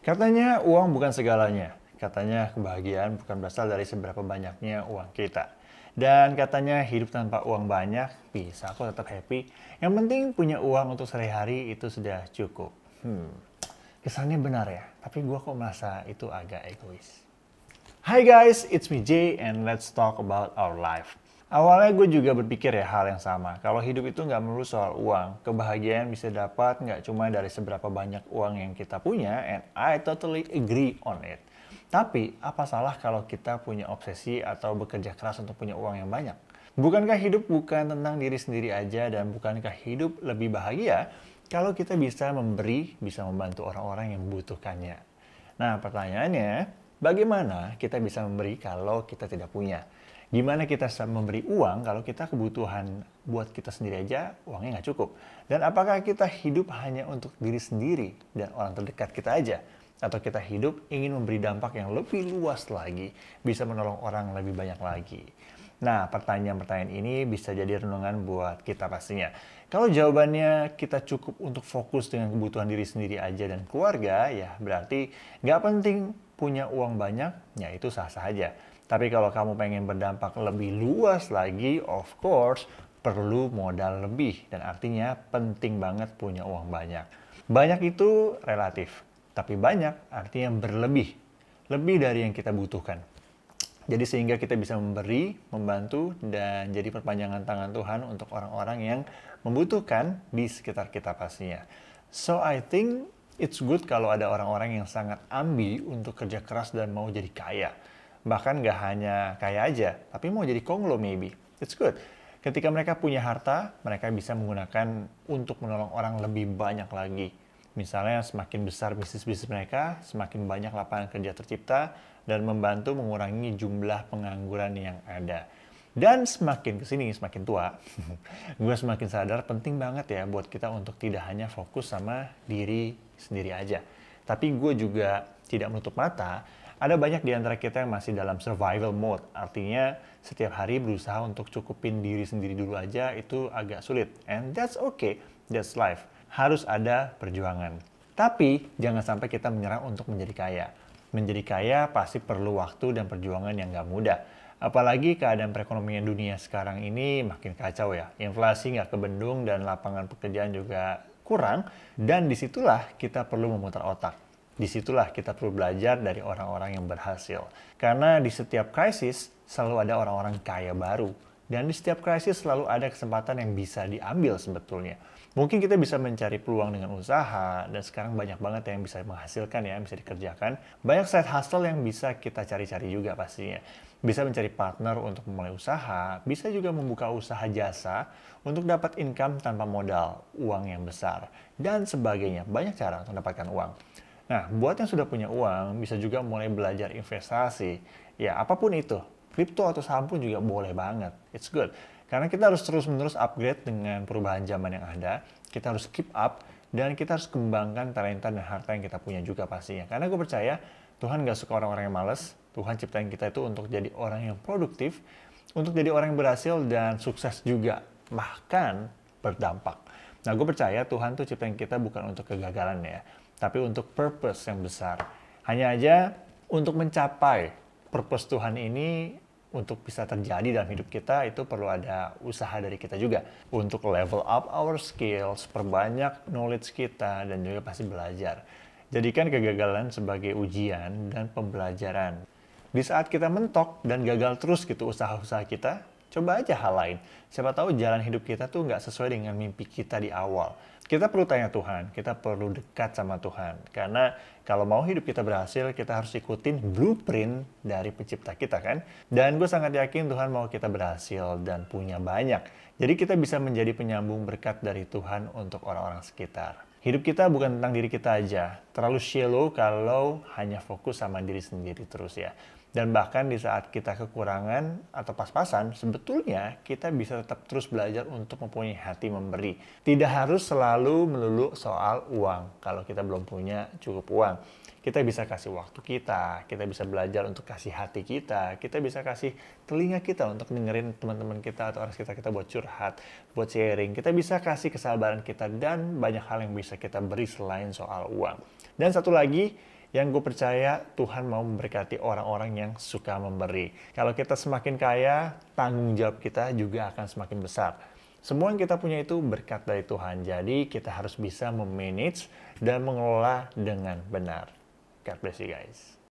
Katanya uang bukan segalanya. Katanya kebahagiaan bukan berasal dari seberapa banyaknya uang kita. Dan katanya hidup tanpa uang banyak, bisa kok tetap happy. Yang penting punya uang untuk sehari-hari itu sudah cukup. Kesannya benar ya, tapi gue kok merasa itu agak egois. Hi guys, it's me Jay and let's talk about our life. Awalnya gue juga berpikir ya hal yang sama. Kalau hidup itu nggak melulu soal uang, kebahagiaan bisa dapat nggak cuma dari seberapa banyak uang yang kita punya, and I totally agree on it. Tapi apa salah kalau kita punya obsesi atau bekerja keras untuk punya uang yang banyak? Bukankah hidup bukan tentang diri sendiri aja dan bukankah hidup lebih bahagia kalau kita bisa memberi, bisa membantu orang-orang yang membutuhkannya? Nah pertanyaannya, bagaimana kita bisa memberi kalau kita tidak punya? Gimana kita bisa memberi uang kalau kita kebutuhan buat kita sendiri aja uangnya nggak cukup? Dan apakah kita hidup hanya untuk diri sendiri dan orang terdekat kita aja? Atau kita hidup ingin memberi dampak yang lebih luas lagi, bisa menolong orang lebih banyak lagi? Nah, pertanyaan-pertanyaan ini bisa jadi renungan buat kita pastinya. Kalau jawabannya kita cukup untuk fokus dengan kebutuhan diri sendiri aja dan keluarga, ya berarti nggak penting punya uang banyak, ya itu sah-sah aja. Tapi kalau kamu pengen berdampak lebih luas lagi, of course, perlu modal lebih. Dan artinya penting banget punya uang banyak. Banyak itu relatif, tapi banyak artinya berlebih. Lebih dari yang kita butuhkan. Jadi sehingga kita bisa memberi, membantu, dan jadi perpanjangan tangan Tuhan untuk orang-orang yang membutuhkan di sekitar kita pastinya. So I think it's good kalau ada orang-orang yang sangat ambi untuk kerja keras dan mau jadi kaya. Bahkan nggak hanya kaya aja, tapi mau jadi konglo maybe. It's good. Ketika mereka punya harta, mereka bisa menggunakan untuk menolong orang lebih banyak lagi. Misalnya semakin besar bisnis-bisnis mereka, semakin banyak lapangan kerja tercipta, dan membantu mengurangi jumlah pengangguran yang ada. Dan semakin kesini, semakin tua, gue semakin sadar penting banget ya buat kita untuk tidak hanya fokus sama diri sendiri aja. Tapi gue juga tidak menutup mata, ada banyak di antara kita yang masih dalam survival mode. Artinya setiap hari berusaha untuk cukupin diri sendiri dulu aja itu agak sulit. And that's okay, that's life. Harus ada perjuangan. Tapi jangan sampai kita menyerah untuk menjadi kaya. Menjadi kaya pasti perlu waktu dan perjuangan yang gak mudah. Apalagi keadaan perekonomian dunia sekarang ini makin kacau ya. Inflasi gak kebendung dan lapangan pekerjaan juga kurang. Dan disitulah kita perlu memutar otak. Disitulah kita perlu belajar dari orang-orang yang berhasil. Karena di setiap krisis selalu ada orang-orang kaya baru. Dan di setiap krisis selalu ada kesempatan yang bisa diambil sebetulnya. Mungkin kita bisa mencari peluang dengan usaha, dan sekarang banyak banget yang bisa menghasilkan ya, yang bisa dikerjakan. Banyak side hustle yang bisa kita cari-cari juga pastinya. Bisa mencari partner untuk memulai usaha, bisa juga membuka usaha jasa untuk dapat income tanpa modal, uang yang besar, dan sebagainya. Banyak cara untuk mendapatkan uang. Nah, buat yang sudah punya uang, bisa juga mulai belajar investasi. Ya, apapun itu. Kripto atau saham pun juga boleh banget. It's good. Karena kita harus terus-menerus upgrade dengan perubahan zaman yang ada. Kita harus keep up, dan kita harus kembangkan talenta dan harta yang kita punya juga pastinya. Karena gue percaya, Tuhan gak suka orang-orang yang malas. Tuhan ciptain kita itu untuk jadi orang yang produktif, untuk jadi orang yang berhasil dan sukses juga. Bahkan berdampak. Nah, gue percaya Tuhan tuh ciptain kita bukan untuk kegagalan ya, tapi untuk purpose yang besar. Hanya aja untuk mencapai purpose Tuhan ini, untuk bisa terjadi dalam hidup kita, itu perlu ada usaha dari kita juga. Untuk level up our skills, perbanyak knowledge kita, dan juga pasti belajar. Jadikan kegagalan sebagai ujian dan pembelajaran. Di saat kita mentok dan gagal terus gitu usaha-usaha kita, coba aja hal lain. Siapa tahu jalan hidup kita tuh nggak sesuai dengan mimpi kita di awal. Kita perlu tanya Tuhan, kita perlu dekat sama Tuhan. Karena kalau mau hidup kita berhasil, kita harus ikutin blueprint dari pencipta kita kan. Dan gue sangat yakin Tuhan mau kita berhasil dan punya banyak. Jadi kita bisa menjadi penyambung berkat dari Tuhan untuk orang-orang sekitar. Hidup kita bukan tentang diri kita aja. Terlalu shallow kalau hanya fokus sama diri sendiri terus ya. Dan bahkan di saat kita kekurangan atau pas-pasan, sebetulnya kita bisa tetap terus belajar untuk mempunyai hati memberi. Tidak harus selalu melulu soal uang kalau kita belum punya cukup uang. Kita bisa kasih waktu kita bisa belajar untuk kasih hati kita bisa kasih telinga kita untuk dengerin teman-teman kita atau orang sekitar kita buat curhat, buat sharing. Kita bisa kasih kesabaran kita dan banyak hal yang bisa kita beri selain soal uang. Dan satu lagi, Yang gue percaya Tuhan mau memberkati orang-orang yang suka memberi. Kalau kita semakin kaya, tanggung jawab kita juga akan semakin besar. Semua yang kita punya itu berkat dari Tuhan. Jadi kita harus bisa memanage dan mengelola dengan benar. God bless you guys.